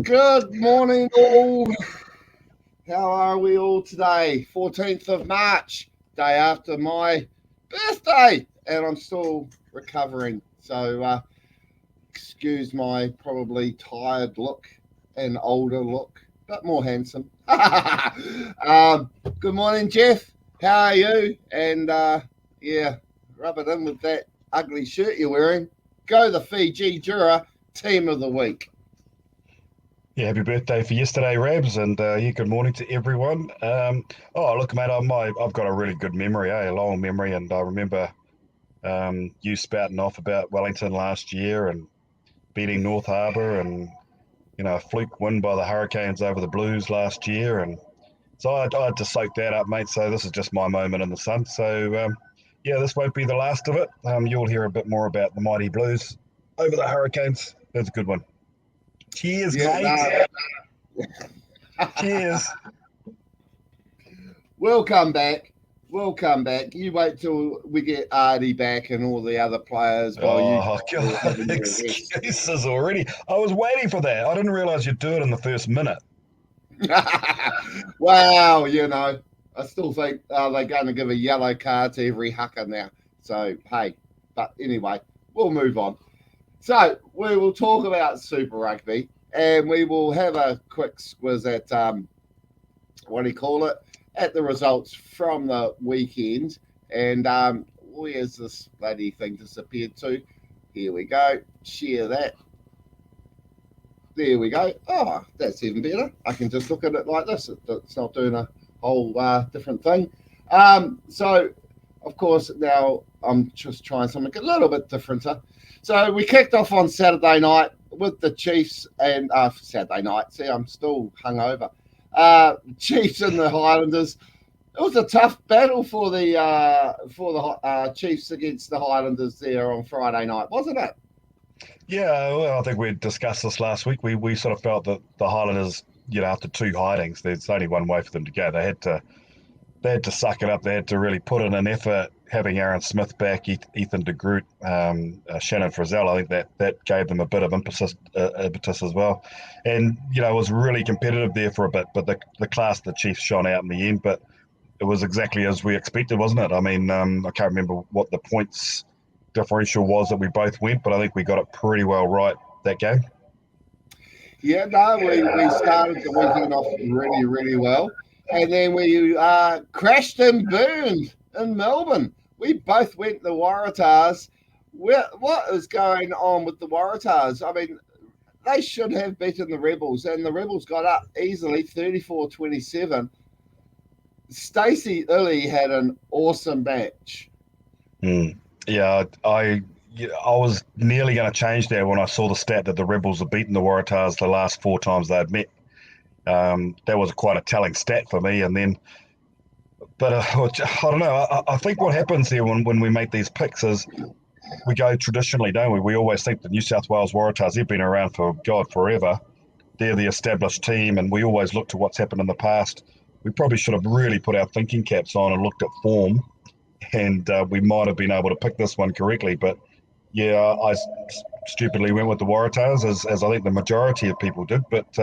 Good morning, all. How are we all today? 14th of March, day after my birthday, and I'm still recovering. So excuse my probably tired look and older look, but more handsome. Good morning, Geoff. How are you? And yeah, rub it in with that ugly shirt you're wearing. Go the Fiji Jura Team of the Week. Yeah, happy birthday for yesterday, Rabs, and yeah, good morning to everyone. Look, mate, I've got a really good memory, a long memory, and I remember you spouting off about Wellington last year and beating North Harbour, and a fluke win by the Hurricanes over the Blues last year, and so I had to soak that up, mate. So this is just my moment in the sun. So yeah, this won't be the last of it. You'll hear a bit more about the mighty Blues over the Hurricanes. That's a good one. Cheers, mate. Cheers. We'll come back. You wait till we get Artie back and all the other players. God, excuses already. I was waiting for that. I didn't realise you'd do it in the first minute. Wow, I still think they're going to give a yellow card to every haka now. So, hey, but anyway, we'll move on. So we will talk about Super Rugby, and we will have a quick squiz at at the results from the weekend. And where's this bloody thing disappeared to? Here we go. Share that. There we go. Oh, that's even better. I can just look at it like this. It's not doing a whole different thing. So, of course, now I'm just trying something a little bit differenter. So we kicked off on Saturday night with the Chiefs and Saturday night. See, I'm still hungover. Chiefs and the Highlanders. It was a tough battle for the Chiefs against the Highlanders there on Friday night, wasn't it? Yeah, well, I think we discussed this last week. We sort of felt that the Highlanders, after two hidings, there's only one way for them to go. They had to suck it up. They had to really put in an effort. Having Aaron Smith back, Ethan de Groot, Shannon Frizzell, I think that gave them a bit of impetus as well. And, it was really competitive there for a bit, but the class of the Chiefs shone out in the end. But it was exactly as we expected, wasn't it? I mean, I can't remember what the points differential was that we both went, but I think we got it pretty well right that game. Yeah, no, we started the weekend off really, really well. And then we crashed and burned in Melbourne. We both went the Waratahs. What is going on with the Waratahs? I mean, they should have beaten the Rebels, and the Rebels got up easily, 34-27. Stacey Illy had an awesome match. Yeah, I was nearly going to change that when I saw the stat that the Rebels had beaten the Waratahs the last 4 times they'd met. That was quite a telling stat for me. And then, but I don't know. I think what happens here when we make these picks is we go traditionally, don't we? We always think the New South Wales Waratahs, they've been around for forever. They're the established team, and we always look to what's happened in the past. We probably should have really put our thinking caps on and looked at form, and we might have been able to pick this one correctly. But yeah, I stupidly went with the Waratahs, as I think the majority of people did. But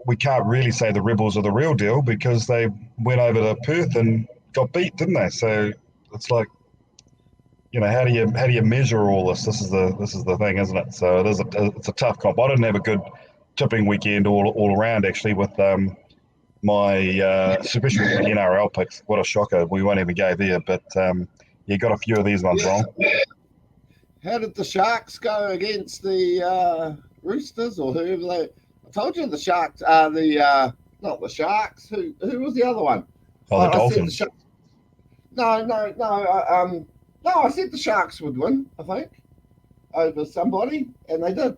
we can't really say the Rebels are the real deal because they went over to Perth and got beat, didn't they? So it's like, how do you measure all this? This is the thing, isn't it? So it's a tough comp. I didn't have a good tipping weekend all around actually with my especially with the NRL picks. What a shocker! We won't even go there, but you got a few of these ones wrong. How did the Sharks go against the Roosters or whoever they. I told you the Sharks. Not the Sharks. Who was the other one? Oh, the I said the Dolphins. Sharks. No. No, I said the Sharks would win. I think over somebody, and they did.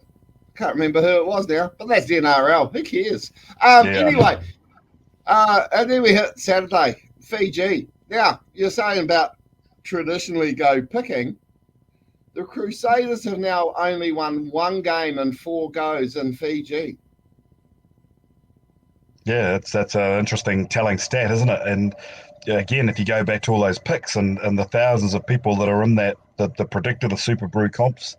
Can't remember who it was now, but that's the NRL. Who cares? Yeah, I know. Anyway, and then we hit Saturday, Fiji. Now you're saying about traditionally go picking. The Crusaders have now only won one game in 4 goes in Fiji. Yeah, that's an interesting telling stat, isn't it? And again, if you go back to all those picks and the thousands of people that are in that predicted the Super Brew comps,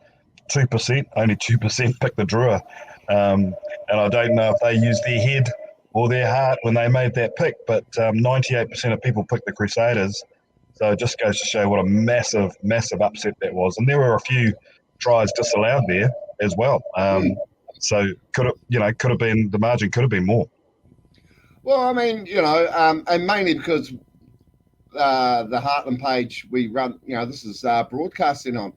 2%, only 2% picked the Drua. And I don't know if they used their head or their heart when they made that pick, but 98% of people picked the Crusaders. So it just goes to show what a massive, massive upset that was. And there were a few tries disallowed there as well. Mm. So could have been the margin could have been more. Well, I mean, and mainly because the Heartland page we run, this is broadcasting on.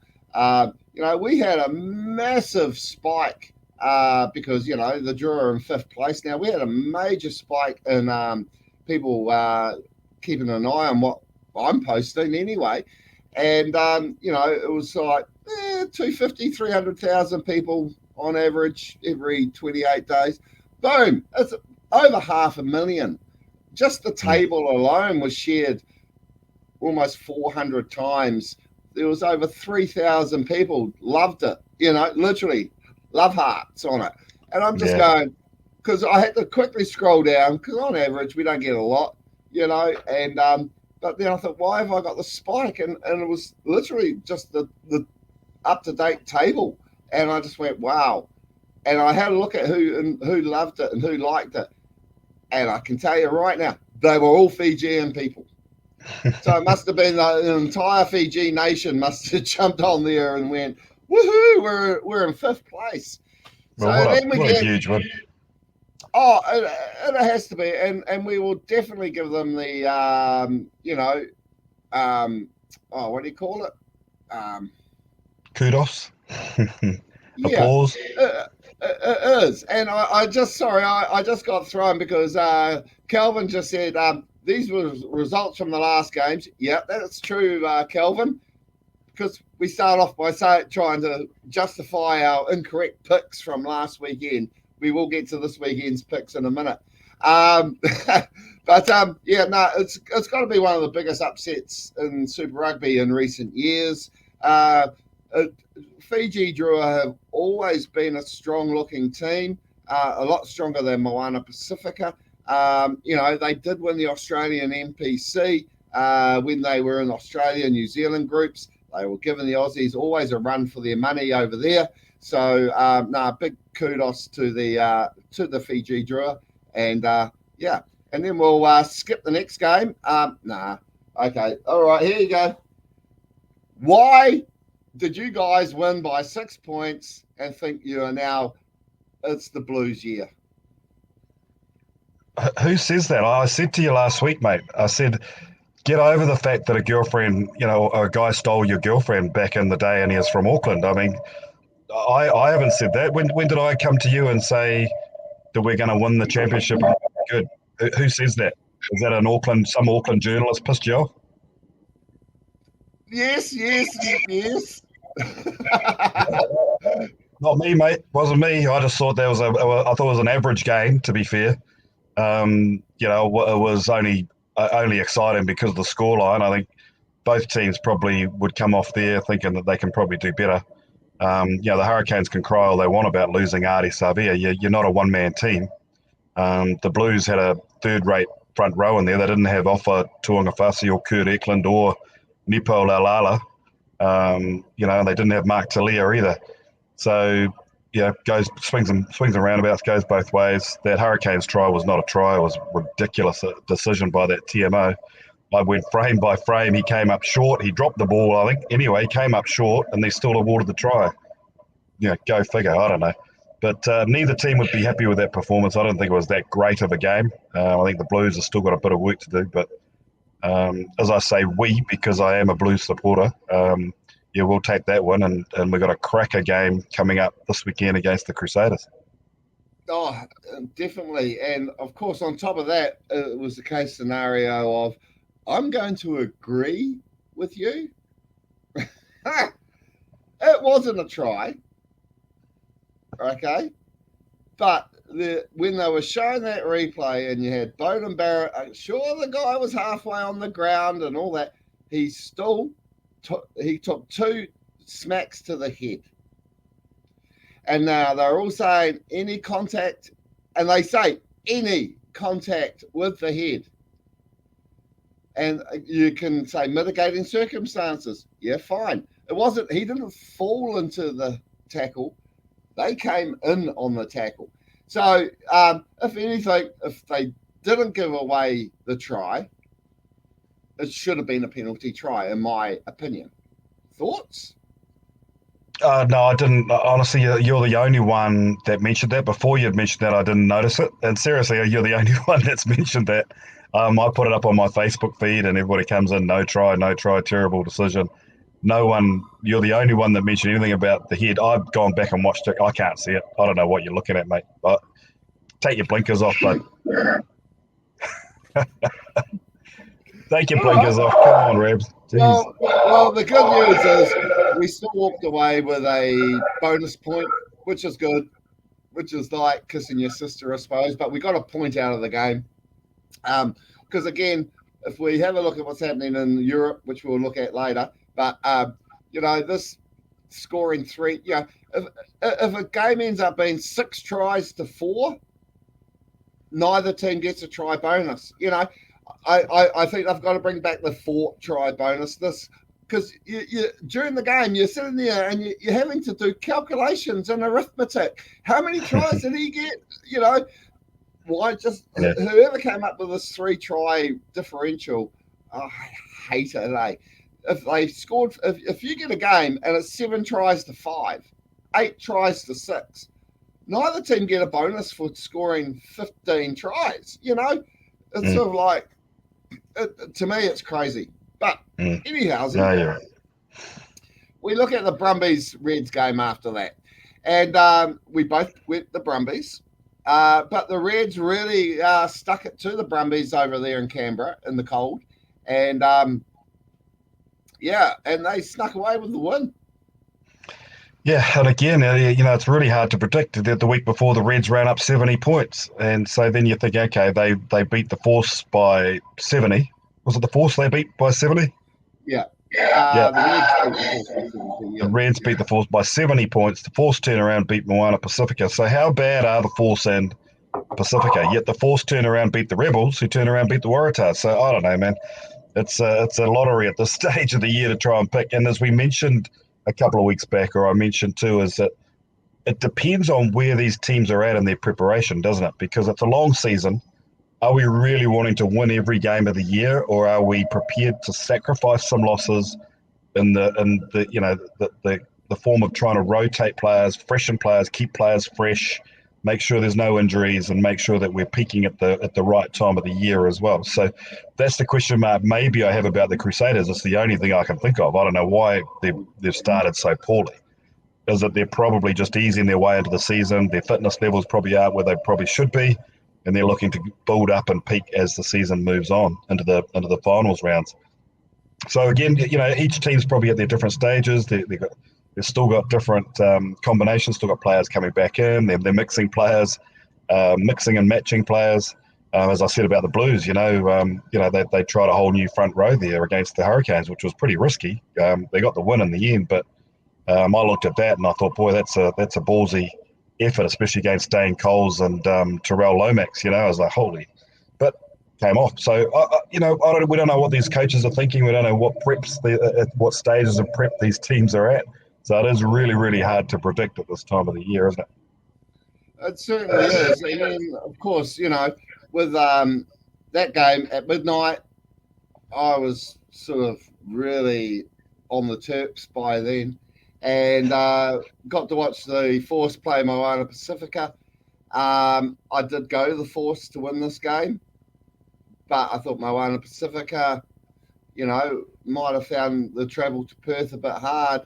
We had a massive spike because the Drua are in 5th place now. We had a major spike in people keeping an eye on what I'm posting anyway, and it was like 250, 300,000 people on average every 28 days. Boom! It's over 500,000. Just the table alone was shared almost 400 times. There was over 3,000 people loved it, literally love hearts on it. And I'm just Yeah. going, because I had to quickly scroll down, because on average we don't get a lot, and but then I thought, why have I got the spike? And it was literally just the up-to-date table. And I just went, wow. And I had a look at who loved it and who liked it. And I can tell you right now, they were all Fijian people. So it must have been the entire Fiji nation must have jumped on there and went, woohoo, we're in 5th place. So Well, then we what a get, huge win. oh, it has to be. And we will definitely give them the, what do you call it? Kudos. Yeah, Applause. it is. And I just got thrown because Kelvin just said these were results from the last games. Yeah, that's true, Kelvin, because we start off by trying to justify our incorrect picks from last weekend. We will get to this weekend's picks in a minute. It's got to be one of the biggest upsets in Super Rugby in recent years. Fiji Drua have always been a strong-looking team, a lot stronger than Moana Pacifica. They did win the Australian NPC when they were in Australia, New Zealand groups. They were giving the Aussies always a run for their money over there. So, big kudos to the Fiji Drua, and and then we'll skip the next game. Okay, all right, here you go. Why did you guys win by 6 points and think you are now? It's the Blues year. Who says that? I said to you last week, mate. I said, get over the fact that a girlfriend, a guy stole your girlfriend back in the day and he is from Auckland. I mean, I haven't said that. When did I come to you and say that we're going to win the championship? Good. Who says that? Is that some Auckland journalist pissed you off? Yes. Not me, mate. Wasn't me. I just thought I thought it was an average game. To be fair, it was only exciting because of the scoreline. I think both teams probably would come off there thinking that they can probably do better. The Hurricanes can cry all they want about losing Artie Savia. You're not a one-man team. The Blues had a third-rate front row in there. They didn't have Offa Tuangafasi or Kurt Eklund or Nipo Laulala. They didn't have Mark Talia either. So, swings and roundabouts, goes both ways. That Hurricanes try was not a try. It was a ridiculous decision by that TMO. I went frame by frame. He came up short. He dropped the ball, I think. Anyway, he came up short, and they still awarded the try. Go figure. I don't know. But neither team would be happy with that performance. I don't think it was that great of a game. I think the Blues have still got a bit of work to do. But as I say, because I am a Blues supporter, yeah, we'll take that one, and we've got a cracker game coming up this weekend against the Crusaders. Oh, definitely. And of course, on top of that, it was the case scenario of I'm going to agree with you. It wasn't a try, okay? But when they were showing that replay and you had Bowden Barrett, sure, the guy was halfway on the ground and all that, he still he took 2 smacks to the head. And now they're all saying any contact, and they say any contact with the head. And you can say mitigating circumstances. Yeah, fine. It wasn't, he didn't fall into the tackle. They came in on the tackle. So, if anything, if they didn't give away the try, it should have been a penalty try, in my opinion. Thoughts? No, I didn't. Honestly, you're the only one that mentioned that. Before you'd mentioned that, I didn't notice it. And seriously, you're the only one that's mentioned that. I put it up on my Facebook feed, and everybody comes in, no try, terrible decision. No one, you're the only one that mentioned anything about the head. I've gone back and watched it. I can't see it. I don't know what you're looking at, mate. But take your blinkers off, bud. Take your blinkers off. Come on, Rebs. Jeez. Well, the good news is we still walked away with a bonus point, which is good, which is like kissing your sister, I suppose. But we got a point out of the game. Because again, if we have a look at what's happening in Europe, which we'll look at later, but this scoring 3, if a game ends up being 6 tries to 4, neither team gets a try bonus. I think they've got to bring back the 4 try bonus. This because you during the game you're sitting there and you're having to do calculations and arithmetic. How many tries did he get? Why just whoever came up with this 3 try differential? I hate it. If they scored, if you get a game and it's 7 tries to 5, 8 tries to 6, neither team get a bonus for scoring 15 tries. It's sort of like, to me, it's crazy. But anyhow, No, you're right. We look at the Brumbies Reds game after that, and we both went the Brumbies. But the Reds really stuck it to the Brumbies over there in Canberra in the cold. And, and they snuck away with the win. Yeah, and again, it's really hard to predict. The week before, the Reds ran up 70 points. And so then you think, okay, they beat the Force by 70. Was it the Force they beat by 70? Yeah. The Reds beat the Force by 70 points. The Force turn around, beat Moana Pacifica. So how bad are the Force and Pacifica? Yet the Force turn around, beat the Rebels, who turn around, beat the Waratahs. So I don't know, man. It's a lottery at this stage of the year to try and pick. And as we mentioned a couple of weeks back, or I mentioned too, is that it depends on where these teams are at in their preparation, doesn't it? Because it's a long season. Are we really wanting to win every game of the year, or are we prepared to sacrifice some losses in the form of trying to rotate players, freshen players, keep players fresh, make sure there's no injuries, and make sure that we're peaking at the right time of the year as well. So that's the question mark maybe I have about the Crusaders. It's the only thing I can think of. I don't know why they've started so poorly. Is that they're probably just easing their way into the season. Their fitness levels probably aren't where they probably should be, and they're looking to build up and peak as the season moves on into the finals rounds. So again, each team's probably at their different stages. They've still got different combinations. Still got players coming back in. They're mixing players, mixing and matching players. As I said about the Blues, they tried a whole new front row there against the Hurricanes, which was pretty risky. They got the win in the end, but I looked at that and I thought, boy, that's a ballsy effort, especially against Dane Coles and Terrell Lomax. I was like, holy, but came off. So we don't know what these coaches are thinking. We don't know what preps, at what stages of prep these teams are at. So it is really, really hard to predict at this time of the year, isn't it? It certainly is. And then, of course, with that game at midnight, I was sort of really on the Terps by then, and got to watch the Force play Moana Pacifica. I did go to the Force to win this game, but I thought Moana Pacifica might have found the travel to Perth a bit hard,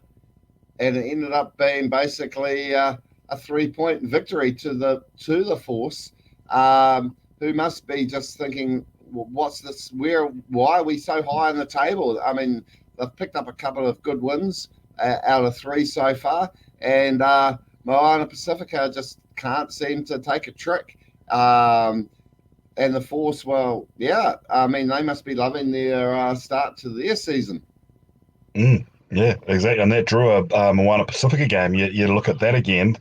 and it ended up being basically a 3-point victory to the Force, who must be just thinking, well, what's this? Why are we so high on the table? I mean, they've picked up a couple of good wins out of 3 so far, and Moana Pacifica just can't seem to take a trick. And the Force, well, yeah, I mean, they must be loving their start to their season. Yeah, exactly. And that Drua Moana Pacifica game, you look at that again,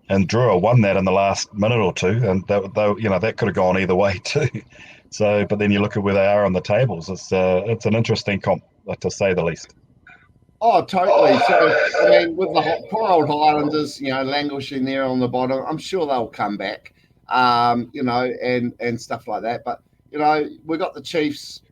and Drua won that in the last minute or two, and that could have gone either way too. So, but then you look at where they are on the tables. It's an interesting comp, to say the least. Oh, totally. So, I mean, with the poor old Highlanders, languishing there on the bottom, I'm sure they'll come back, and stuff like that. But we got the Chiefs,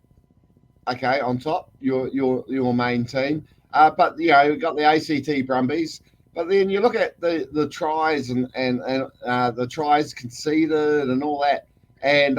okay, on top, your main team. But we've got the ACT Brumbies. But then you look at the tries and the tries conceded and all that. And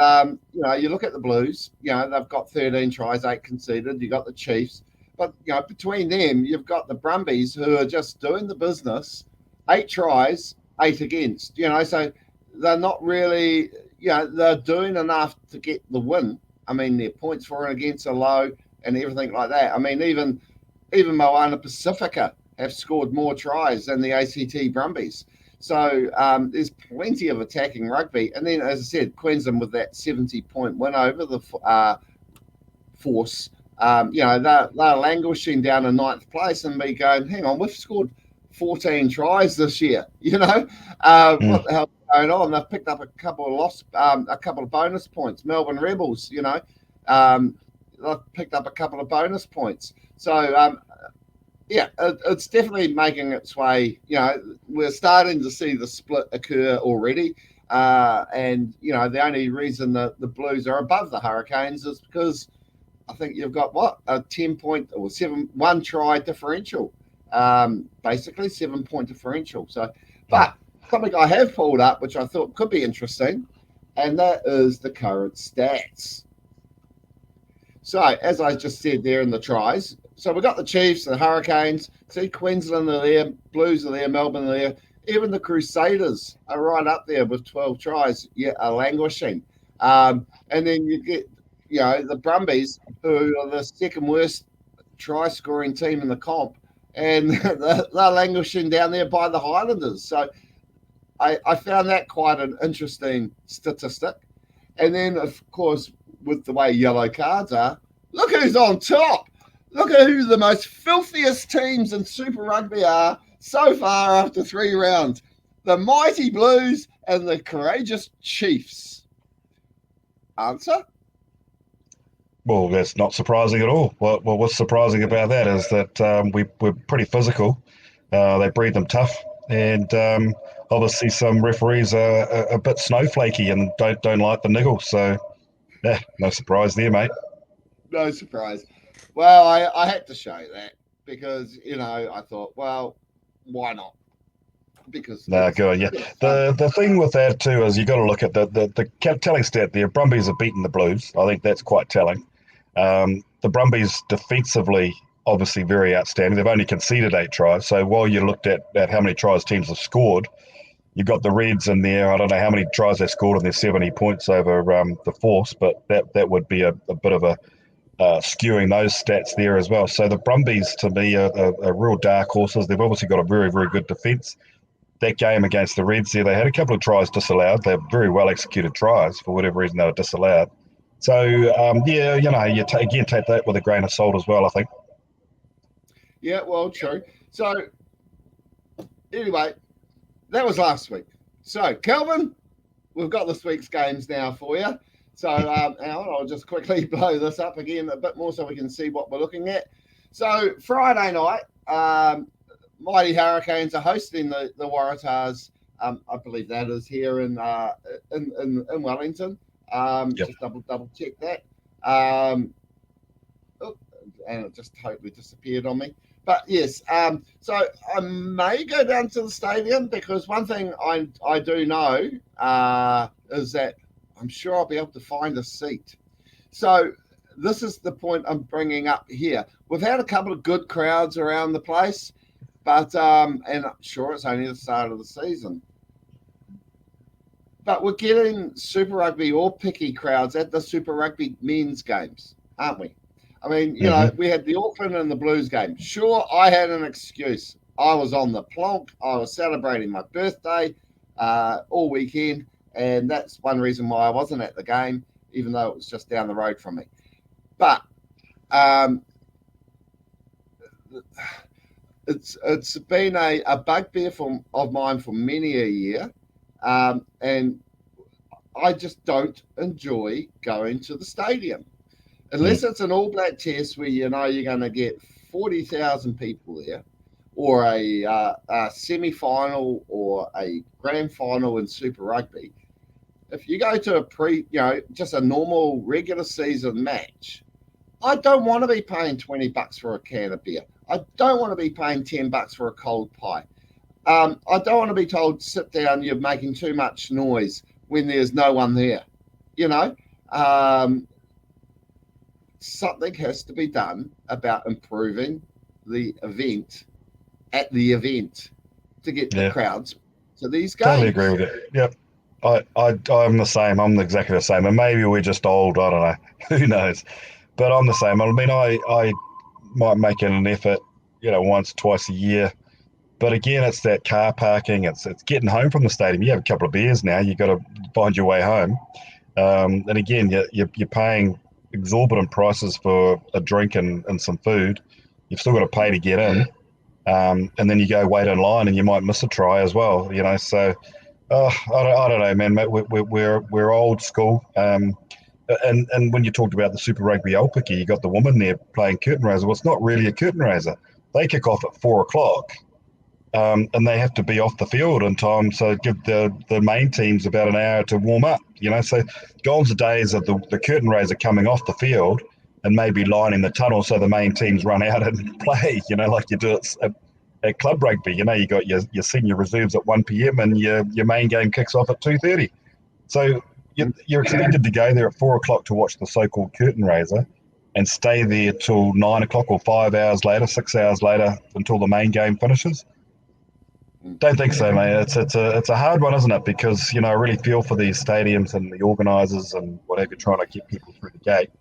you look at the Blues. They've got 13 tries, 8 conceded. You got the Chiefs. But between them, you've got the Brumbies who are just doing the business. 8 tries, 8 against. So they're not really. They're doing enough to get the win. I mean, their points for and against are low and everything like that. I mean, even Moana Pacifica have scored more tries than the ACT Brumbies. So there's plenty of attacking rugby. And then, as I said, Queensland with that 70-point win over the Force. They're languishing down in 9th place and me going, hang on, we've scored 14 tries this year. What the hell is going on? They've picked up a couple of bonus points. Melbourne Rebels, they've picked up a couple of bonus points. So, it's definitely making its way. We're starting to see the split occur already. And the only reason that the Blues are above the Hurricanes is because I think you've got a 10-point or 1 try differential, basically 7-point differential. So, but something I have pulled up, which I thought could be interesting, and that is the current stats. So, as I just said there in the tries, so we've got the Chiefs, the Hurricanes, see Queensland are there, Blues are there, Melbourne are there, even the Crusaders are right up there with 12 tries, are languishing. And then you get the Brumbies, who are the second worst try-scoring team in the comp, and they're languishing down there by the Highlanders. So I found that quite an interesting statistic. And then, of course, with the way yellow cards are, look who's on top. Look at who the most filthiest teams in Super Rugby are so far after 3 rounds. The mighty Blues and the courageous Chiefs. Answer? Well, that's not surprising at all. What's surprising about that is that we're pretty physical. They breed them tough, and obviously some referees are a bit snowflakey and don't like the niggle. So, yeah, no surprise there, mate. No surprise. Well, I had to show that because I thought, well, why not? Because No, good, yeah. The thing with that too is you got to look at the telling stat there. Brumbies have beaten the Blues. I think that's quite telling. The Brumbies defensively, obviously very outstanding. They've only conceded 8 tries. So while you looked at how many tries teams have scored, you've got the Reds in there. I don't know how many tries they scored on their 70 points over the Force, but that would be a bit of a skewing those stats there as well. So the Brumbies, to me, are real dark horses. They've obviously got a very, very good defence. That game against the Reds there, they had a couple of tries disallowed. They're very well executed tries. For whatever reason, they were disallowed. So, you take that with a grain of salt as well, I think. Yeah, well, true. So, anyway, that was last week. So, Kelvin, we've got this week's games now for you. So, I'll just quickly blow this up again a bit more so we can see what we're looking at. So, Friday night, Mighty Hurricanes are hosting the Waratahs. I believe that is here in Wellington. Yep. Just double check that. And it just totally disappeared on me. But yes, so I may go down to the stadium because one thing I do know is that I'm sure I'll be able to find a seat. So this is the point I'm bringing up here. We've had a couple of good crowds around the place, but and I'm sure it's only the start of the season. But we're getting Super Rugby or picky crowds at the Super Rugby men's games, aren't we? I mean, we had the Auckland and the Blues game. Sure, I had an excuse. I was on the plonk. I was celebrating my birthday all weekend, and that's one reason why I wasn't at the game, even though it was just down the road from me. But it's been a bugbear of mine for many a year, and I just don't enjoy going to the stadium unless it's an All Black test where you're going to get 40,000 people there, or a semi-final or a grand final in Super Rugby. If you go to just a normal regular season match, I don't want to be paying $20 for a can of beer. I don't want to be paying $10 for a cold pie. I don't want to be told, sit down, you're making too much noise when there's no one there. Something has to be done about improving the event at the event to get the crowds to these games. Totally agree with you. Yep. I'm the same. I'm exactly the same. And maybe we're just old. I don't know. Who knows? But I'm the same. I mean, I might make an effort, once, twice a year. But again, it's that car parking. It's getting home from the stadium. You have a couple of beers now. You got to find your way home. And again, you're paying exorbitant prices for a drink and some food. You've still got to pay to get in. And then you go wait in line, and you might miss a try as well. So I don't know, man. We're old school. And when you talked about the Super Rugby Aupiki, you got the woman there playing curtain raiser. Well, it's not really a curtain raiser. They kick off at 4:00, and they have to be off the field in time. So give the main teams about an hour to warm up. So gone's the days of the curtain raiser coming off the field and maybe lining the tunnel so the main teams run out and play. Like you do at club rugby. You got your senior reserves at 1 p.m. and your main game kicks off at 2:30. So you're expected to go there at 4:00 to watch the so-called curtain raiser and stay there till 9:00 or 5 hours later, 6 hours later, until the main game finishes. Don't think so, mate. It's a hard one, isn't it? Because I really feel for these stadiums and the organisers and whatever, trying to get people through the gate.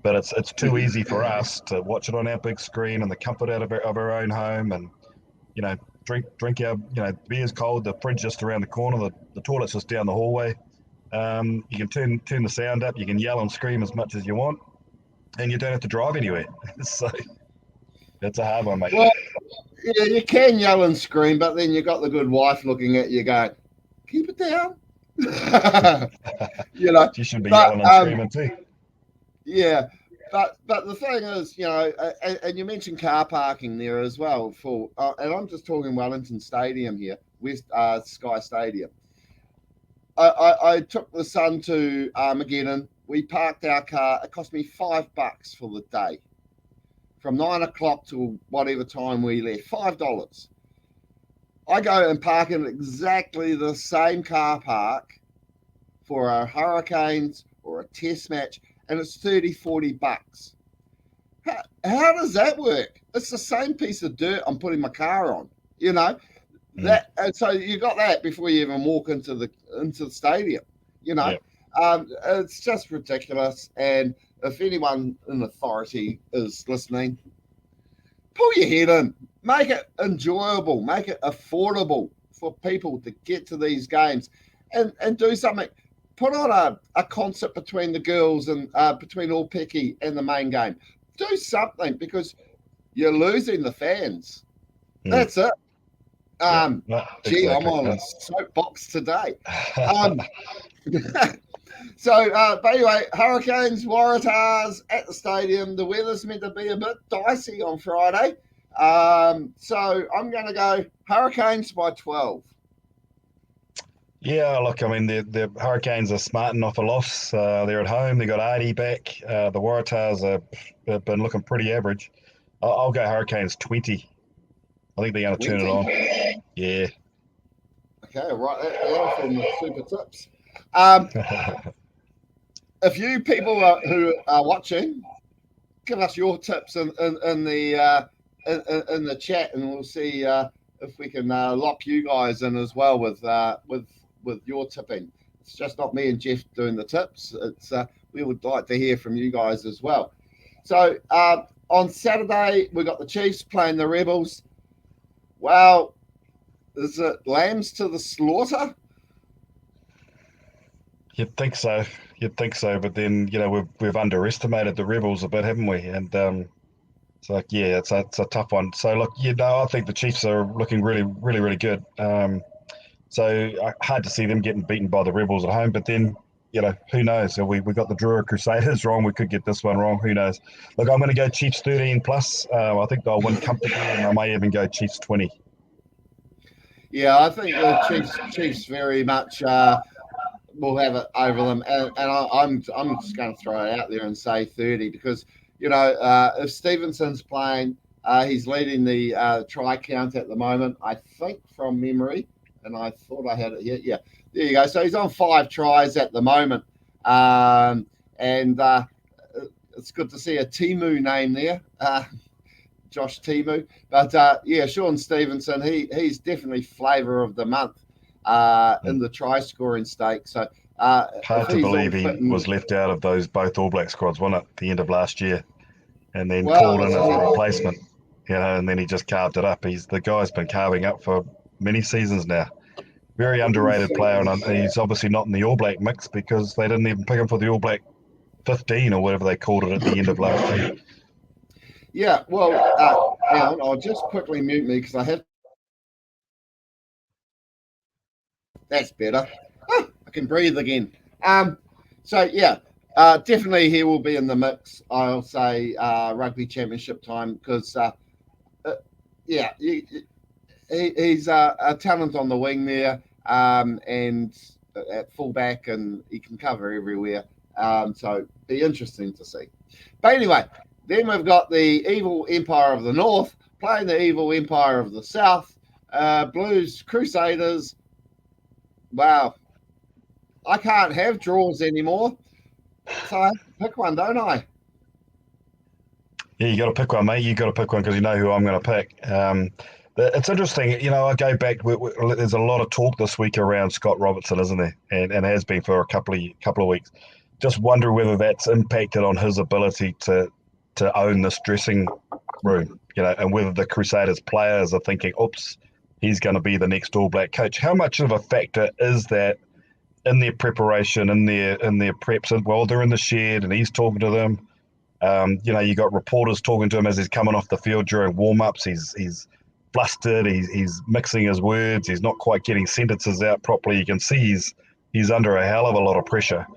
But it's too easy for us to watch it on our big screen in the comfort out of our own home, and drink our beer's cold, the fridge just around the corner, the toilet's just down the hallway. You can turn the sound up, you can yell and scream as much as you want, and you don't have to drive anywhere. So that's a hard one, mate. Well, yeah, you can yell and scream, but then you got the good wife looking at you going, keep it down. She should be yelling and screaming too. Yeah, but the thing is, and you mentioned car parking there as well. And I'm just talking Wellington Stadium here, West Sky Stadium. I took the son to Armageddon. We parked our car. It cost me $5 for the day, from 9:00 to whatever time we left. $5. I go and park in exactly the same car park for a Hurricanes or a Test match, and it's $30-$40. How does that work? It's the same piece of dirt I'm putting my car on, that, and so you got that before you even walk into the stadium. It's just ridiculous. And if anyone in authority is listening, pull your head in, make it enjoyable, make it affordable for people to get to these games, and do something. Put on a concert between the girls and between Aupiki and the main game. Do something, because you're losing the fans. That's it. Exactly. I'm on a soapbox today. But anyway, Hurricanes, Waratahs at the stadium. The weather's meant to be a bit dicey on Friday. So I'm going to go Hurricanes by 12. Yeah, look, I mean, the Hurricanes are smarting off a loss. They're at home. They got Artie back. The Waratahs have been looking pretty average. I'll go Hurricanes 20. I think they're going to turn it on. Yeah. Okay, right. That from the super tips. If you people who are watching give us your tips in the chat, and we'll see if we can lock you guys in as well with your tipping. It's just not me and Geoff doing the tips. It's we would like to hear from you guys as well. So on Saturday we got the Chiefs playing the Rebels. Well, is it lambs to the slaughter? You'd think so. But then we've underestimated the Rebels a bit, haven't we? And so yeah, it's a tough one. So look, I think the Chiefs are looking really, really, really good. So hard to see them getting beaten by the Rebels at home. But then who knows? So we got the Drua Crusaders wrong. We could get this one wrong. Who knows? Look, I'm going to go Chiefs 13 plus. I think they'll win comfortably, and I may even go Chiefs 20. Yeah, I think the Chiefs very much will have it over them, and I'm just going to throw it out there and say 30 because if Stevenson's playing, he's leading the try count at the moment. I think from memory, and I thought I had it here. Yeah, there you go. So he's on 5 tries at the moment, and it's good to see a Timu name there. Josh Timu. But Sean Stevenson, he's definitely flavour of the month in the try scoring stake. So hard to believe he was left out of those both All Black squads, wasn't it, at the end of last year, and then called in as a replacement. And then he just carved it up. The guy's been carving up for many seasons now. Very underrated player, and he's obviously not in the All Black mix because they didn't even pick him for the All Black 15 or whatever they called it at the end of last year. Yeah, well, hang on, I'll just quickly mute me because I have. That's better. I can breathe again. Definitely he will be in the mix. I'll say rugby championship time because, he's a talent on the wing there, and at fullback, and he can cover everywhere. So be interesting to see. But anyway. Then we've got the evil Empire of the North playing the evil Empire of the South. Blues Crusaders. Wow. I can't have draws anymore. So I have to pick one, don't I? Yeah, you got to pick one, mate. You got to pick one because you know who I'm going to pick. It's interesting. I go back. There's a lot of talk this week around Scott Robertson, isn't there? And has been for a couple of weeks. Just wonder whether that's impacted on his ability to own this dressing room, and whether the Crusaders players are thinking, oops, he's going to be the next All Black coach. How much of a factor is that in their preparation, in their preps? And well, they're in the shed and he's talking to them. You got reporters talking to him as he's coming off the field during warm-ups. He's flustered. He's mixing his words. He's not quite getting sentences out properly. You can see he's under a hell of a lot of pressure.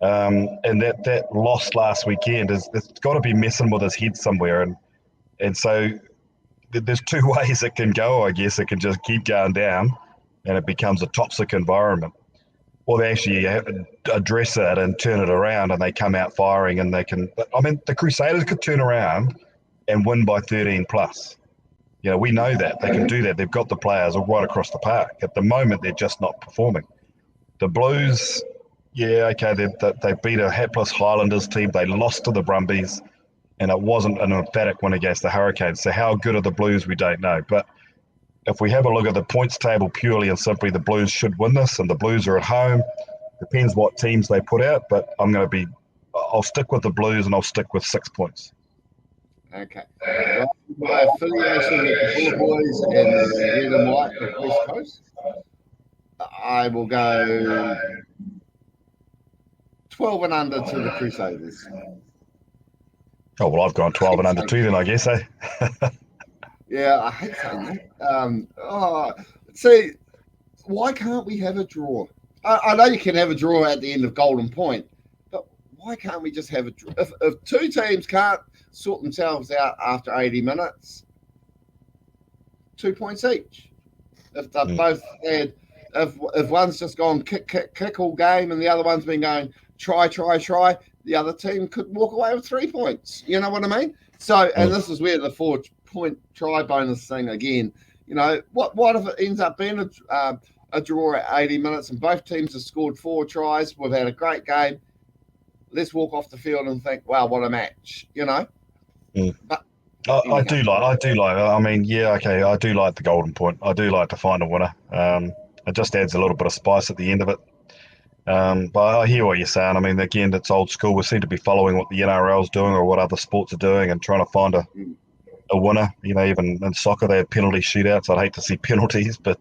And that loss last weekend it's got to be messing with his head somewhere, and so there's 2 ways it can go. I guess it can just keep going down, and it becomes a toxic environment, or they actually address it and turn it around, and they come out firing, and they can. I mean, the Crusaders could turn around and win by 13 plus. We know that they can do that. They've got the players right across the park. At the moment, they're just not performing. The Blues. Yeah, okay, they beat a hapless Highlanders team. They lost to the Brumbies, and it wasn't an emphatic win against the Hurricanes. So how good are the Blues, we don't know. But if we have a look at the points table purely and simply, the Blues should win this, and the Blues are at home. Depends what teams they put out, but I'll stick with the Blues, and I'll stick with 6 points. Okay. Well, my affiliation with the Buller Boys and the Red and White of West Coast, I will go 12 and under to the Crusaders. Oh, well, I've gone 12 and under too then, I guess, eh? Yeah, I hate saying that. See, why can't we have a draw? I know you can have a draw at the end of Golden Point, but why can't we just have a draw? If 2 teams can't sort themselves out after 80 minutes, 2 points each. If they've both had, if one's just gone kick all game and the other one's been going try, the other team could walk away with 3 points. You know what I mean? So, and this is where the 4-point try bonus thing again. What if it ends up being a draw at 80 minutes and both teams have scored 4 tries? We've had a great game. Let's walk off the field and think, wow, what a match. Mm. But I anyhow, do like. I do like. I mean, yeah, okay. I do like the golden point. I do like to find a winner. It just adds a little bit of spice at the end of it. But I hear what you're saying. I mean, again, it's old school. We seem to be following what the NRL's doing or what other sports are doing and trying to find mm, a winner. You know, even in soccer, they have penalty shootouts. I'd hate to see penalties, but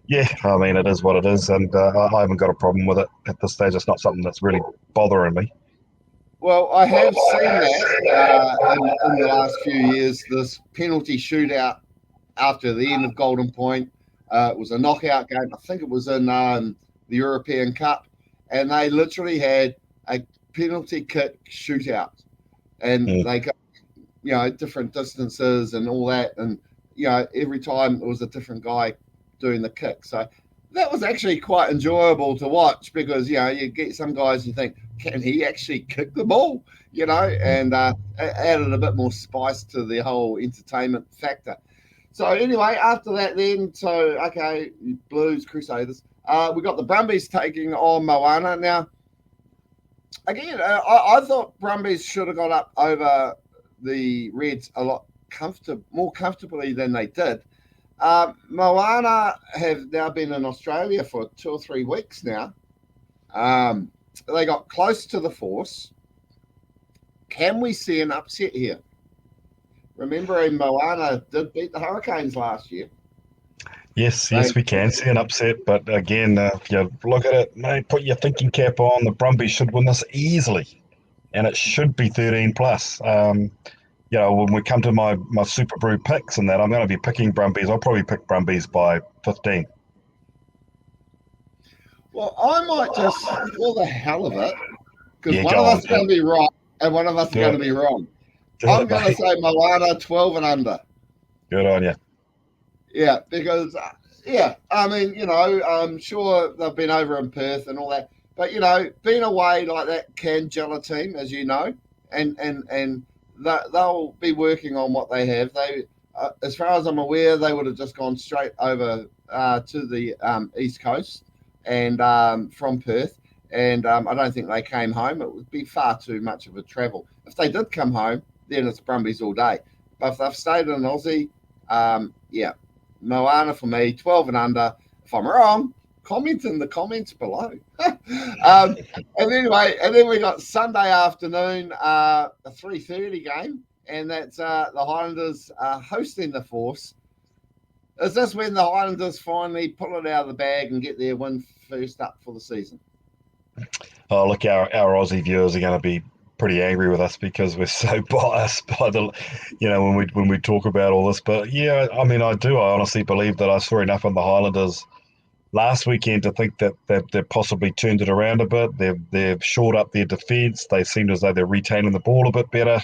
yeah, I mean, it is what it is, and I haven't got a problem with it at this stage. It's not something that's really bothering me. well, I have seen that in the last few years. This penalty shootout after the end of Golden Point. It was a knockout game. I think it was in the European Cup, and they literally had a penalty kick shootout, and Mm. they got different distances and all that, and every time it was a different guy doing the kick. So that was actually quite enjoyable to watch because you get some guys you think, can he actually kick the ball? And it added a bit more spice to the whole entertainment factor. So anyway, after that, then okay, Blues Crusaders. We got the Brumbies taking on Moana. Now, again, I thought Brumbies should have got up over the Reds a lot more comfortably than they did. Moana have now been in Australia for 2 or 3 weeks now. They got close to the Force. Can we see an upset here? Remembering Moana did beat the Hurricanes last year. Yes, They, yes, we can see an upset, but again, if you look at it, mate, put your thinking cap on. The Brumbies should win this easily, and it should be 13 plus. When we come to my Super Brew picks and that, I'm going to be picking Brumbies. I'll probably pick Brumbies by 15. well, I might just, for the hell of it, because Yeah, one go of us on, is going to be right and one of us is do going it, to be wrong. do I'm it, going to mate. say Moana 12 and under. Good on you. Yeah, because I mean, I'm sure they've been over in Perth and all that, but being away like that can gel a team, as you know, and they'll be working on what they have. They, as far as I'm aware, they would have just gone straight over to the east coast and from Perth, and I don't think they came home. It would be far too much of a travel. If they did come home, then it's Brumbies all day. But if they've stayed in Aussie, yeah. Moana for me, 12 and under. If I'm wrong, comment in the comments below. And anyway, and then we got Sunday afternoon, a 3:30 game, and that's the Highlanders hosting the Force. Is this when the Highlanders finally pull it out of the bag and get their win first up for the season? Oh, look, our Aussie viewers are going to be pretty angry with us because we're so biased by when we talk about all this. But yeah, I mean, I honestly believe that I saw enough on the Highlanders last weekend to think that they've possibly turned it around a bit. They've shored up their defence. They seem as though they're retaining the ball a bit better.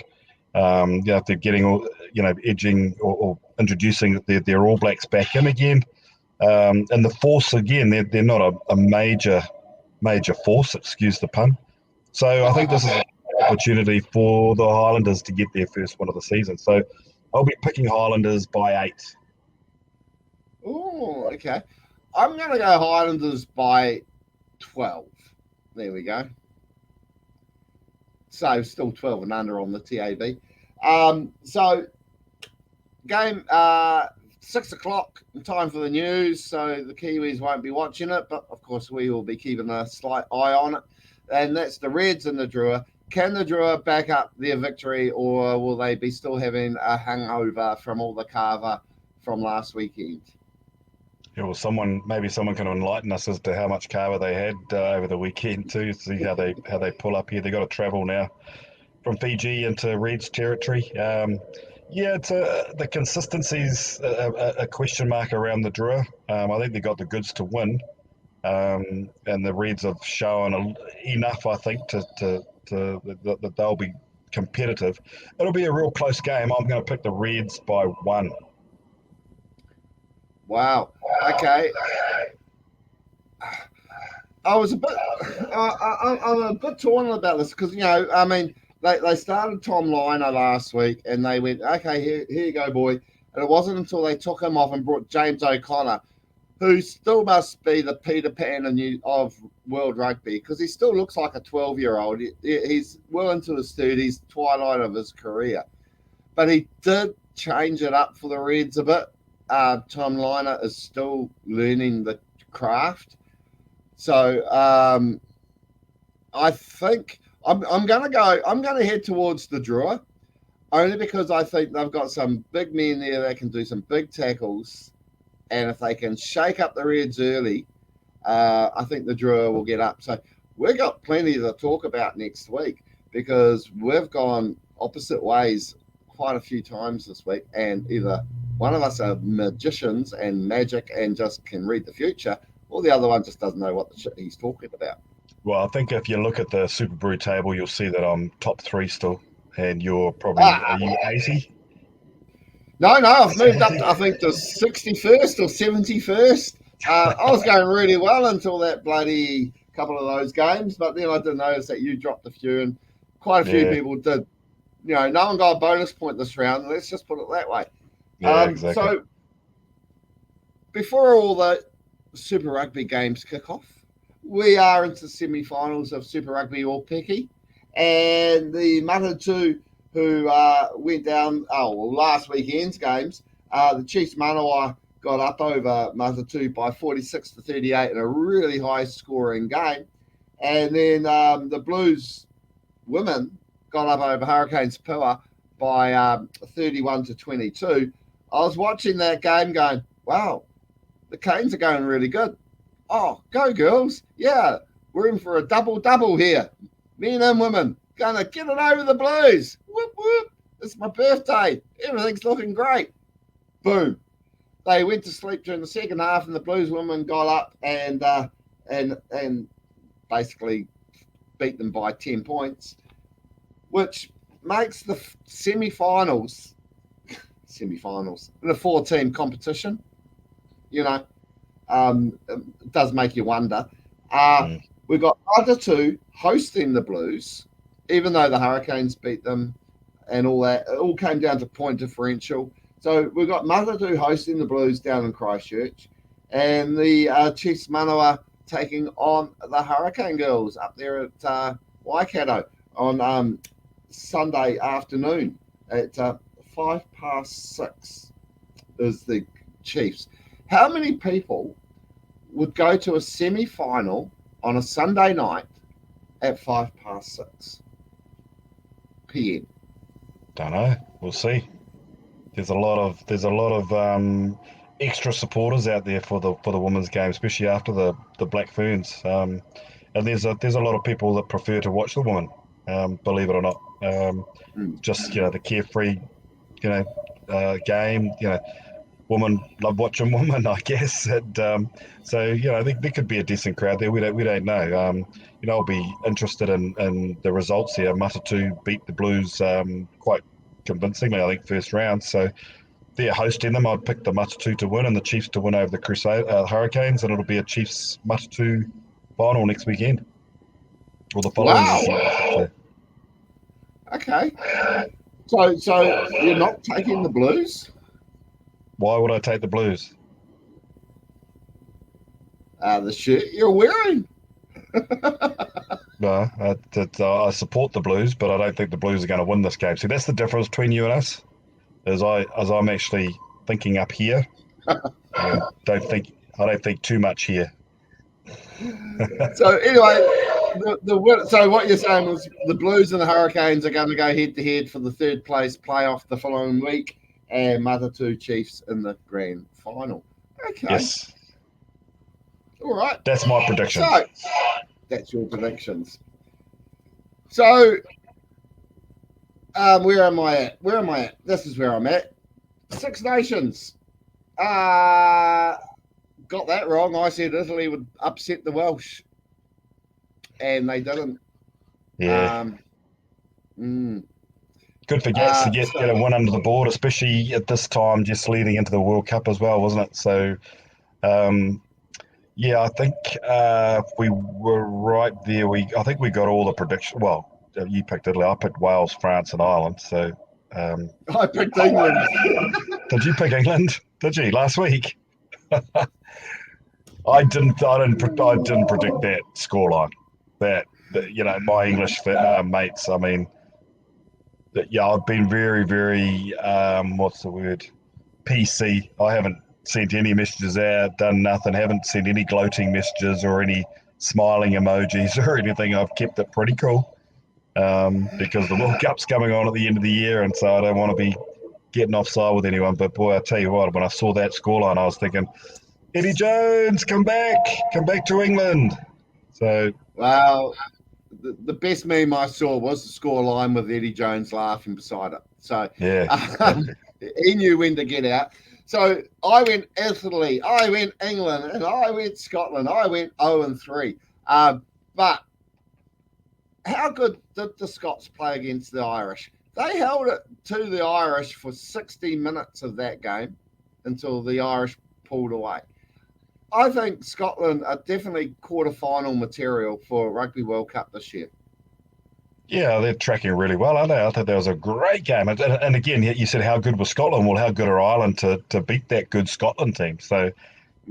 They're getting edging or introducing their All Blacks back in again. And the Force again, they're not a major force, excuse the pun. So I think this is an opportunity for the Highlanders to get their first win of the season. So I'll be picking Highlanders by 8. Oh, okay. I'm going to go Highlanders by 12. There we go. So still 12 and under on the TAB. So game 6 o'clock, time for the news. So the Kiwis won't be watching it, but of course we will be keeping a slight eye on it. And that's the Reds and the Drua. Can the Drua back up their victory, or will they be still having a hangover from all the carver from last weekend? Yeah, well, maybe someone can enlighten us as to how much cover they had over the weekend too. See how they pull up here. They got to travel now from Fiji into Reds territory. Yeah, the consistency's a question mark around the Drua. I think they got the goods to win, and the Reds have shown enough, I think, that they'll be competitive. It'll be a real close game. I'm going to pick the Reds by 1. Wow. Okay. I was a bit. I'm a bit torn about this because I mean, they started Tom Liner last week and they went, okay, here you go, boy. And it wasn't until they took him off and brought James O'Connor, who still must be the Peter Pan of world rugby because he still looks like a 12-year-old. He's well into his 30s, twilight of his career. but he did change it up for the Reds a bit. Tom Liner is still learning the craft. So I think I'm going to head towards the draw, only because I think they've got some big men there that can do some big tackles. And if they can shake up the Reds early, I think the draw will get up. So we've got plenty to talk about next week because we've gone opposite ways quite a few times this week. And either one of us are magicians and magic and just can read the future, or the other one just doesn't know what the shit he's talking about. Well, I think if you look at the Super Brew table, you'll see that I'm top 3 still, and you're probably are you 80? No, I've moved up to, I think, to 61st or 71st. I was going really well until that bloody couple of those games, but then I did notice that you dropped a few, and quite a few people did. No one got a bonus point this round. Let's just put it that way. Yeah, exactly. So before all the Super Rugby games kick off, we are into semi-finals of Super Rugby All Peki, and the Matatu who went down last weekend's games. The Chiefs Manawa got up over Matatu by 46-38 in a really high-scoring game, and then the Blues women got up over Hurricanes Pua by 31-22. I was watching that game going, wow, the Canes are going really good. Oh, go girls. Yeah, we're in for a double-double here. Men and women. Going to get it over the Blues. Whoop, whoop. It's my birthday. Everything's looking great. Boom. They went to sleep during the second half and the Blues women got up and basically beat them by 10 points, which makes the semi-finals in a 4-team competition. It does make you wonder. We've got other two hosting the Blues, even though the Hurricanes beat them and all that. It all came down to point differential. So we've got Matatu hosting the Blues down in Christchurch, and the Chiefs Manawa taking on the Hurricane Girls up there at Waikato on Sunday afternoon at 6:05 is the Chiefs. How many people would go to a semi-final on a Sunday night at 6:05 p.m.? Don't know. We'll see. There's a lot of extra supporters out there for the women's game, especially after the Black Ferns. And there's a lot of people that prefer to watch the women, believe it or not. Just the carefree, game. Women love watching women, I guess. And so there could be a decent crowd there. We don't know. I'll be interested in the results here. Matatu beat the Blues quite convincingly, I think, first round. So they're hosting them. I'd pick the Matatu to win and the Chiefs to win over the Hurricanes, and it'll be a Chiefs Matatu final next weekend or the following weekend. Okay. So you're not taking the Blues? Why would I take the Blues? The shirt you're wearing. No, I support the Blues, but I don't think the Blues are going to win this game. See, that's the difference between you and us. As I'm actually thinking up here, I don't think too much here. So anyway, so what you're saying was the Blues and the Hurricanes are going to go head to head for the third place playoff the following week, and Matatu Chiefs in the grand final. Okay. Yes. All right. That's my prediction. So that's your predictions. So where am I at? This is where I'm at. Six Nations. Got that wrong. I said Italy would upset the Welsh, and they didn't. Yeah. Good for Gats to get a win under the board, especially at this time, just leading into the World Cup as well, wasn't it? So, yeah, I think we were right there. I think we got all the predictions. Well, you picked Italy. I picked Wales, France, and Ireland. So I picked England. Did you pick England? Did you last week? I didn't predict that scoreline. That my English mates. I mean, yeah, I've been very, very, what's the word? PC. I haven't sent any messages out, done nothing, haven't sent any gloating messages or any smiling emojis or anything. I've kept it pretty cool because the World Cup's coming on at the end of the year, and so I don't want to be getting offside with anyone. But boy, I tell you what, when I saw that scoreline, I was thinking, Eddie Jones, come back to England. So Well, the best meme I saw was the score line with Eddie Jones laughing beside it. So yeah, he knew when to get out. So I went Italy, I went England, and I went Scotland. I went 0-3. But how good did the Scots play against the Irish? They held it to the Irish for 60 minutes of that game until the Irish pulled away. I think Scotland are definitely quarterfinal material for Rugby World Cup this year. yeah, they're tracking really well, aren't they? I thought that was a great game. And again, you said how good was Scotland? Well, how good are Ireland to beat that good Scotland team? So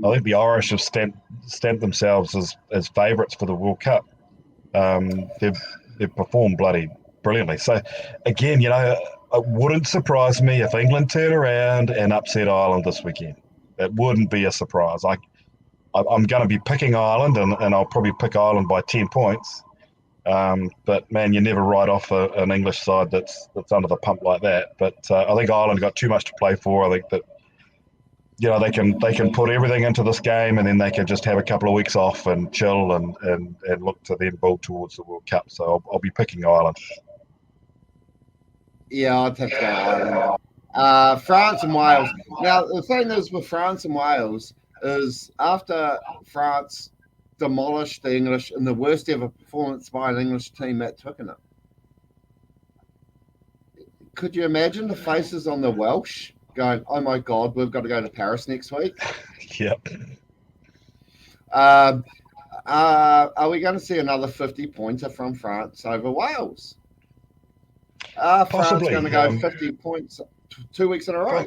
I think the Irish have stamped themselves as favourites for the World Cup. They've performed bloody brilliantly. So again, it wouldn't surprise me if England turn around and upset Ireland this weekend. It wouldn't be a surprise. I'm going to be picking Ireland, and I'll probably pick Ireland by 10 points. But man, you never write off an English side that's under the pump like that. But I think Ireland got too much to play for. I think that they can put everything into this game, and then they can just have a couple of weeks off and chill and look to then build towards the World Cup. So I'll be picking Ireland. Yeah, I'd have to go Ireland. France and Wales. Now, the thing is with France and Wales is after France demolished the English in the worst ever performance by an English team at Twickenham, could you imagine the faces on the Welsh going, oh my God, we've got to go to Paris next week? Yep. Are we going to see another 50-pointer from France over Wales? France going to go 50 points 2 weeks in a row?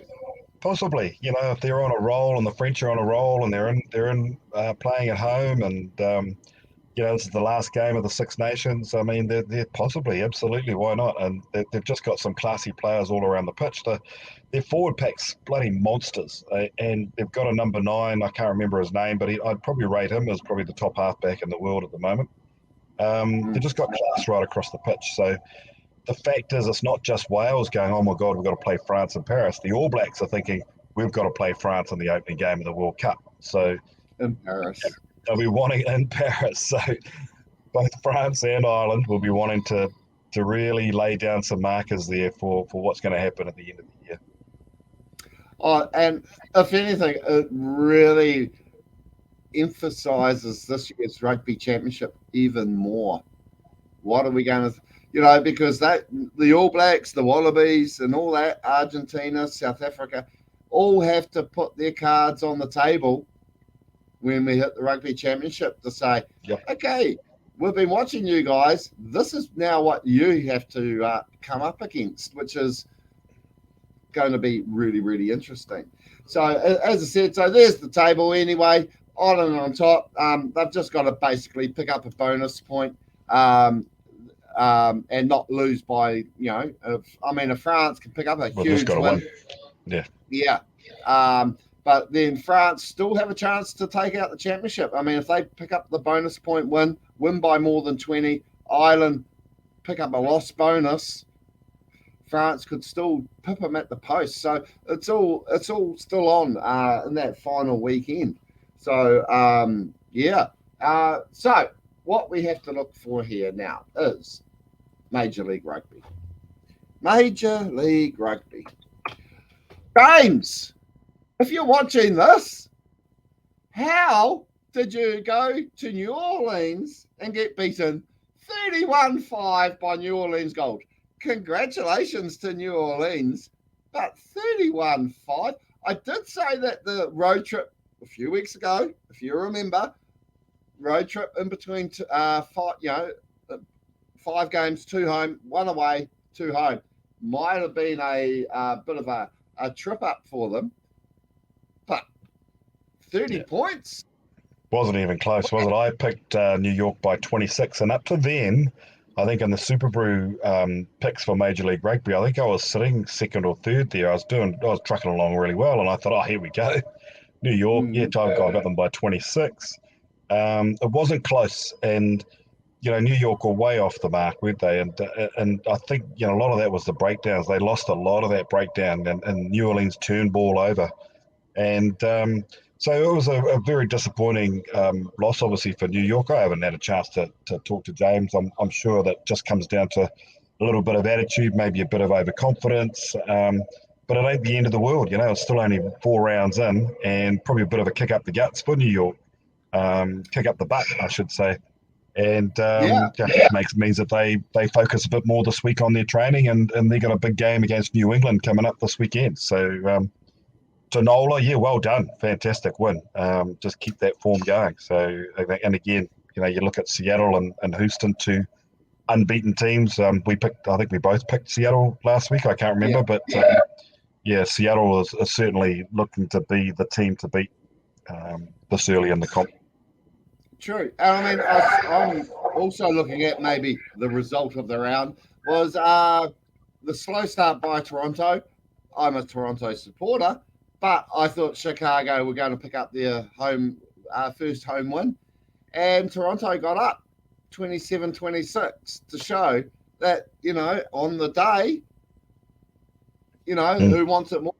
Possibly. If they're on a roll and the French are on a roll and they're in playing at home, and this is the last game of the Six Nations. I mean, they're possibly, absolutely, why not? And they've just got some classy players all around the pitch. Their forward pack's bloody monsters, and they've got a number 9. I can't remember his name, but I'd probably rate him as probably the top halfback in the world at the moment. They've just got class right across the pitch. So the fact is, it's not just Wales going, oh my God, we've got to play France in Paris. The All Blacks are thinking, we've got to play France in the opening game of the World Cup. So in Paris. They'll be wanting in Paris. So both France and Ireland will be wanting to really lay down some markers there for what's going to happen at the end of the year. Oh, and if anything, it really emphasises this year's rugby championship even more. What are we going to, because the All Blacks, the Wallabies, and all that, Argentina, South Africa, all have to put their cards on the table when we hit the rugby championship to say, yep, okay, we've been watching you guys. This is now what you have to come up against, which is going to be really, really interesting. So, as I said, there's the table anyway. Ireland on top. They've just got to basically pick up a bonus point and not lose by, if France can pick up a huge win. Yeah. But then France still have a chance to take out the championship. I mean, if they pick up the bonus point win by more than 20, Ireland pick up a loss bonus, France could still pip them at the post. So it's all still on in that final weekend. So, so what we have to look for here now is Major League Rugby. Major League Rugby. James, if you're watching this, how did you go to New Orleans and get beaten 31-5 by New Orleans Gold? Congratulations to New Orleans, but 31-5. I did say that the road trip a few weeks ago, if you remember, road trip in between 5 games, 2 home, 1 away, 2 home, might have been a bit of a trip up for them, but 30 points. Wasn't even close, was it? I picked New York by 26, and up to then, I think in the Super Brew picks for Major League Rugby, I think I was sitting second or third there. I was trucking along really well, and I thought, oh, here we go, New York. Yeah, Mm. I got them by 26. It wasn't close, and New York were way off the mark, weren't they? And I think a lot of that was the breakdowns. They lost a lot of that breakdown, and New Orleans turned ball over. And so it was a very disappointing loss, obviously, for New York. I haven't had a chance to talk to James. I'm sure that just comes down to a little bit of attitude, maybe a bit of overconfidence. But it ain't the end of the world. It's still only 4 rounds in, and probably a bit of a kick up the guts for New York. Kick up the butt, I should say. And Yeah, that just means that they focus a bit more this week on their training, and they got a big game against New England coming up this weekend. So to Nola, yeah, well done, fantastic win. Just keep that form going. So, and again, you look at Seattle and Houston, two unbeaten teams. I think we both picked Seattle last week. I can't yeah, remember, but yeah, Seattle is certainly looking to be the team to beat this early in the comp. true. And I mean, I'm also looking at maybe the result of the round was the slow start by Toronto. I'm a Toronto supporter, but I thought Chicago were going to pick up their first home win, and Toronto got up 27-26 to show that on the day, who wants it more,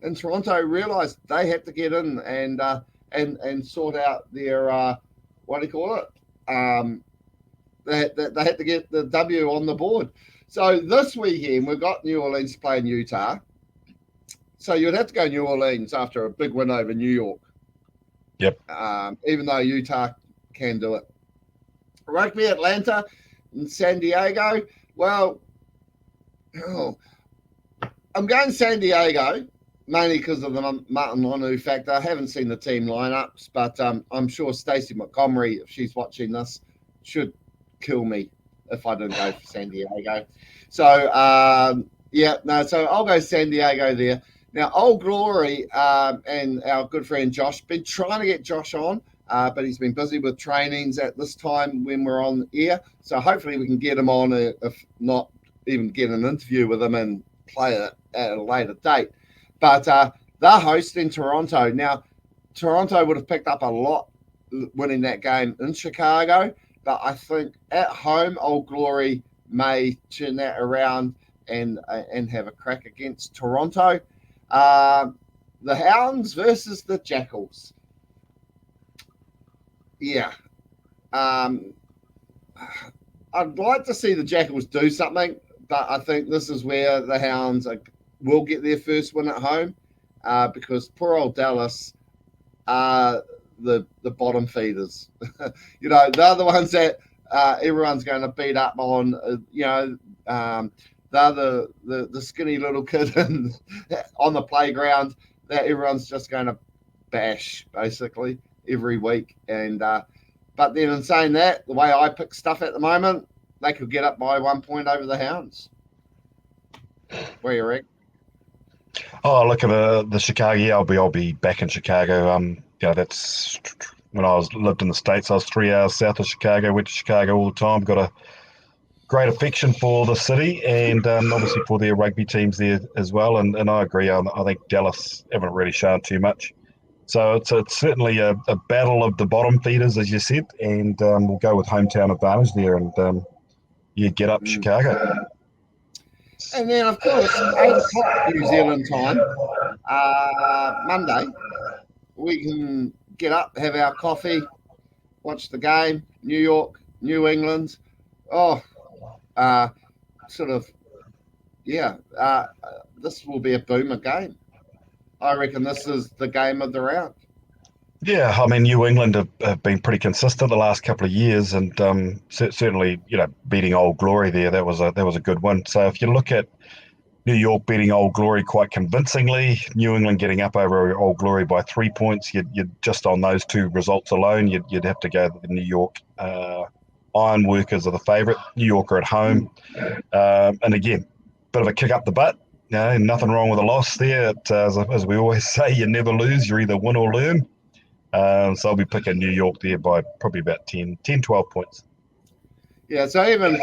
and Toronto realised they had to get in and sort out their what do you call it? They had to get the W on the board. So this weekend we've got New Orleans playing Utah. So you'd have to go New Orleans after a big win over New York. Yep. Even though Utah can do it. Rugby Atlanta and San Diego. Well, I'm going San Diego mainly because of the Martin Lonu factor. I haven't seen the team lineups, but I'm sure Stacey Montgomery, if she's watching this, should kill me if I didn't go for San Diego. So, so I'll go San Diego there. Now, Old Glory and our good friend Josh, been trying to get Josh on, but he's been busy with trainings at this time when we're on air. So hopefully we can get him on, if not even get an interview with him and play it at a later date. But they're hosting Toronto. Now, Toronto would have picked up a lot winning that game in Chicago, but I think at home, Old Glory may turn that around and have a crack against Toronto. The Hounds versus the Jackals. Yeah. I'd like to see the Jackals do something, but I think this is where the Hounds will get their first win at home because poor old Dallas are the bottom feeders. They're the ones that everyone's going to beat up on. They're the skinny little kid on the playground that everyone's just going to bash basically every week. And but then in saying that, the way I pick stuff at the moment, they could get up by 1 point over the Hounds. Where you reckon? Oh, look at the Chicago. Yeah, I'll be back in Chicago. That's when I lived in the States. I was 3 hours south of Chicago. Went to Chicago all the time. Got a great affection for the city and obviously for their rugby teams there as well. And I agree. I think Dallas haven't really shown too much. So it's certainly a battle of the bottom feeders, as you said, and we'll go with hometown advantage there and get up Chicago. And then, of course, 8 o'clock New Zealand time, Monday, we can get up, have our coffee, watch the game, New York, New England. This will be a boomer game. I reckon this is the game of the round. Yeah, I mean, New England have been pretty consistent the last couple of years, and certainly, beating Old Glory there, that was a good win. So if you look at New York beating Old Glory quite convincingly, New England getting up over Old Glory by 3 points, you'd just on those two results alone, you'd have to go to the New York Ironworkers are the favourite. New York are at home, and again, bit of a kick up the butt. Nothing wrong with a loss there. As we always say, you never lose. You either win or learn. So I'll be picking New York there by probably about 10, 12 points. Yeah, so even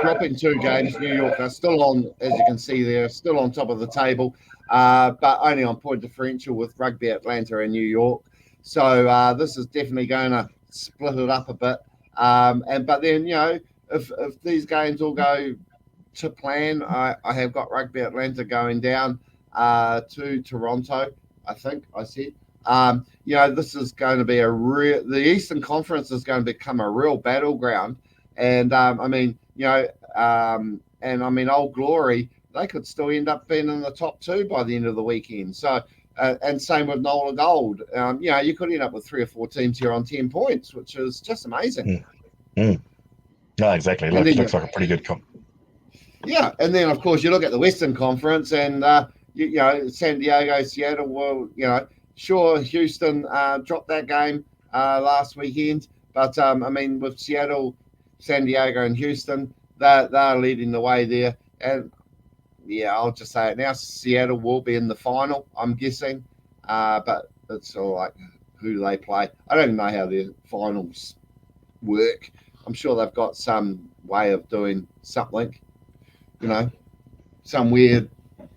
dropping 2 games, New York are still on, as you can see there, still on top of the table, but only on point differential with Rugby Atlanta and New York. So this is definitely going to split it up a bit. But then if these games all go to plan, I have got Rugby Atlanta going down to Toronto. I think I said. This is going to be the Eastern Conference is going to become a real battleground. And Old Glory, they could still end up being in the top 2 by the end of the weekend. So, and same with Nola Gold. You could end up with 3 or 4 teams here on 10 points, which is just amazing. No, exactly. Looks like a pretty good comp. Yeah, and then of course you look at the Western Conference, and San Diego, Seattle. Well, sure, Houston dropped that game last weekend, but with Seattle, San Diego, and Houston, they're leading the way there. And yeah, I'll just say it now: Seattle will be in the final, I'm guessing, but it's all like who they play. I don't even know how their finals work. I'm sure they've got some way of doing something. Some weird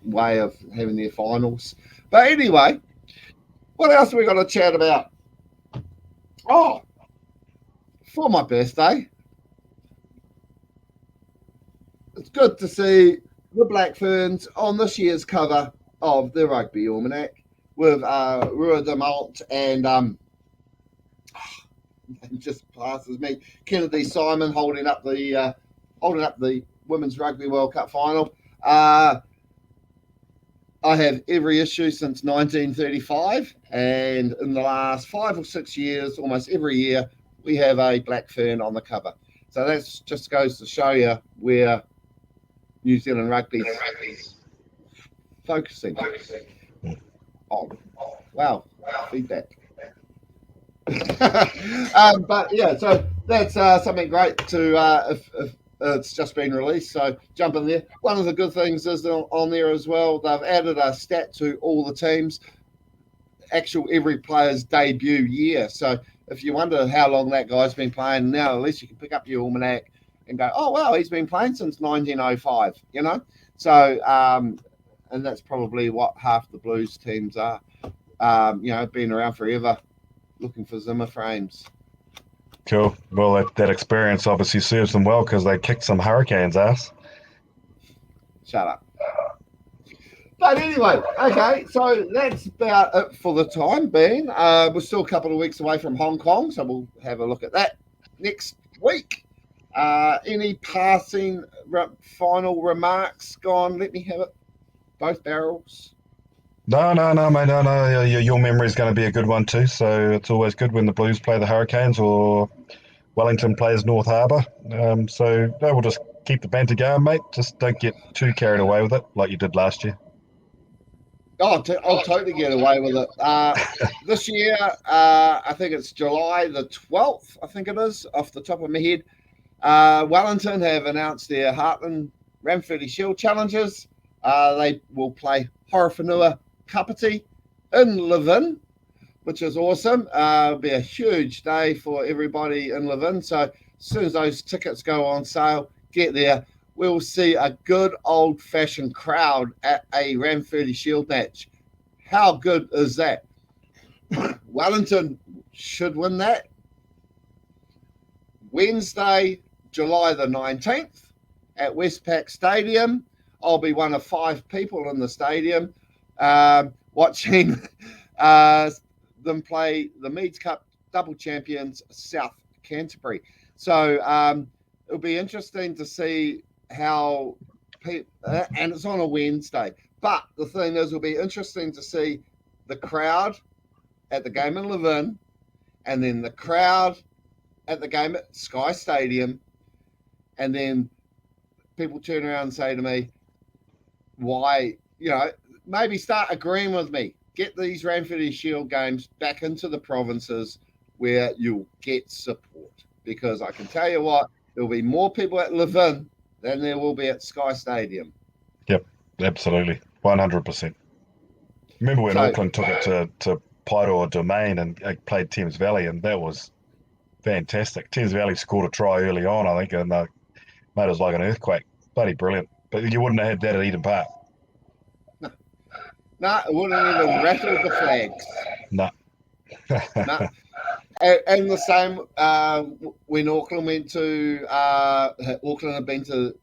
way of having their finals. But anyway, what else have we got to chat about? Oh, for my birthday, it's good to see the Black Ferns on this year's cover of the Rugby Almanac with Rua de Malt and just passes me Kennedy Simon holding up the Women's Rugby World Cup final. I have every issue since 1935, and in the last 5 or 6 years, almost every year, we have a Black Fern on the cover. So that just goes to show you where New Zealand Rugby's focusing on. Wow, feedback. But yeah, so that's something great to if it's just been released, so jump in there. One of the good things is on there as well, they've added a stat to all the teams, every player's debut year. So if you wonder how long that guy's been playing, now at least you can pick up your almanac and go, oh wow, he's been playing since 1905. So and that's probably what half the Blues teams are. Been around forever, looking for Zimmer frames. Cool. Well, that experience obviously serves them well because they kicked some Hurricanes' ass. Shut up. But anyway, okay, so that's about it for the time being. We're still a couple of weeks away from Hong Kong, so we'll have a look at that next week. Any passing final remarks? Go on, let me have it. Both barrels. No, mate, no. Your memory is going to be a good one too. So it's always good when the Blues play the Hurricanes or Wellington plays North Harbour. So we'll just keep the banter going, mate. Just don't get too carried away with it like you did last year. Oh, I'll totally get away with it. This year, I think it's July the 12th, I think it is, off the top of my head. Wellington have announced their Heartland Ramfurly Shield challenges. They will play Horowhenua Kapiti in Levin, which is awesome. It'll be a huge day for everybody in Levin. So as soon as those tickets go on sale, get there. We'll see a good old-fashioned crowd at a Ramfurly Shield match. How good is that? Wellington should win that. Wednesday, July the 19th at Westpac Stadium. I'll be one of 5 people in the stadium watching them play the Meads Cup double champions South Canterbury. So it'll be interesting to see how and it's on a Wednesday. But the thing is, it'll be interesting to see the crowd at the game in Levin and then the crowd at the game at Sky Stadium, and then people turn around and say to me, why, maybe start agreeing with me. Get these Ramfurly Shield games back into the provinces where you'll get support. Because I can tell you what, there'll be more people at Levin than there will be at Sky Stadium. Yep, absolutely. 100%. Remember when Auckland took it to Paeroa Domain and played Thames Valley, and that was fantastic. Thames Valley scored a try early on, I think, and made us like an earthquake. Bloody brilliant. But you wouldn't have had that at Eden Park. No, it wouldn't even rattle the flags. No. No. And the same when Auckland went to Auckland had been to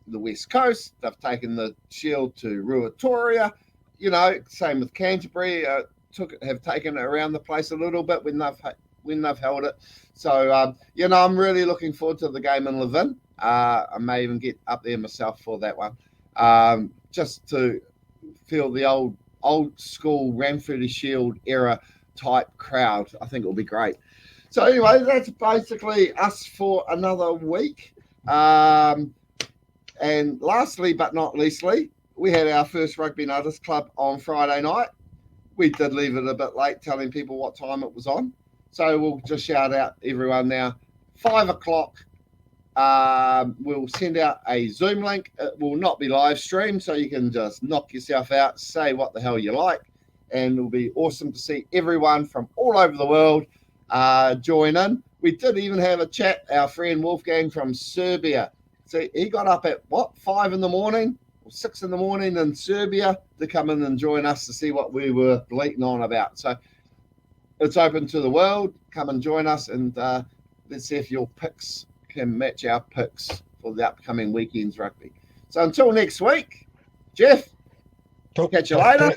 the West Coast. They've taken the Shield to Ruatoria. Same with Canterbury. Have taken it around the place a little bit when they've held it. So I'm really looking forward to the game in Levin. I may even get up there myself for that one, just to feel the old school Ranfurly Shield era type crowd. I think it'll be great. So anyway, that's basically us for another week. And lastly, but not leastly, we had our first Rugby Nutters Club on Friday night. We did leave it a bit late, telling people what time it was on. So we'll just shout out everyone now. 5 o'clock. We'll send out a Zoom link. It will not be live streamed, so you can just knock yourself out, say what the hell you like, and it'll be awesome to see everyone from all over the world join in. We did even have a chat. Our friend Wolfgang from Serbia. So he got up at 5 in the morning or 6 in the morning in Serbia to come in and join us to see what we were bleating on about. So it's open to the world. Come and join us, and let's see if your picks can match our picks for the upcoming weekend's rugby. So until next week, Geoff, catch you later.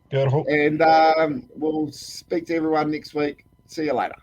Beautiful. And we'll speak to everyone next week. See you later.